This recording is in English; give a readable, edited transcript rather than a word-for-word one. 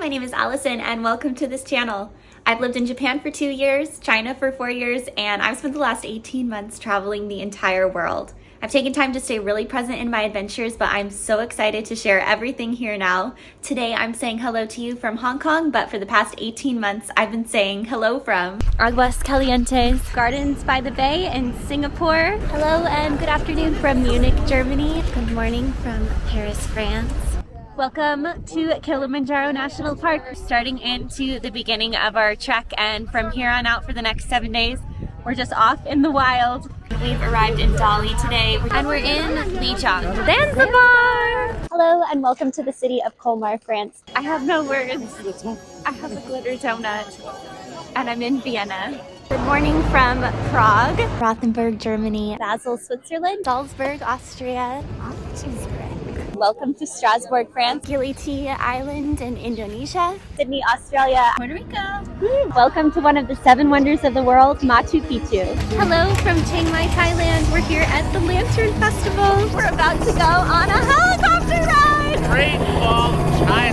my name is Allison and welcome to this channel. I've lived in Japan for 2 years, China for 4 years, and I've spent the last 18 months traveling the entire world. I've taken time to stay really present in my adventures, but I'm so excited to share everything here now. Today I'm saying hello to you from Hong Kong, but for the past 18 months I've been saying hello from Aguas Calientes, Gardens by the Bay in Singapore. Hello and good afternoon from Munich, Germany. Good morning from Paris, France. Welcome to Kilimanjaro National Park. We're starting into the beginning of our trek, and from here on out for the next 7 days, we're just off in the wild. We've arrived in Dali today, and we're in Lijiang, Zanzibar! Hello and welcome to the city of Colmar, France. I have no words. I have a glitter donut, and I'm in Vienna. Good morning from Prague, Rothenburg, Germany, Basel, Switzerland, Salzburg, Austria, welcome to Strasbourg, France, Gili Island in Indonesia, Sydney, Australia, Puerto Rico. Welcome to one of the 7 wonders of the world, Machu Picchu. Hello from Chiang Mai, Thailand. We're here at the Lantern Festival. We're about to go on a helicopter ride. Great Wall of China.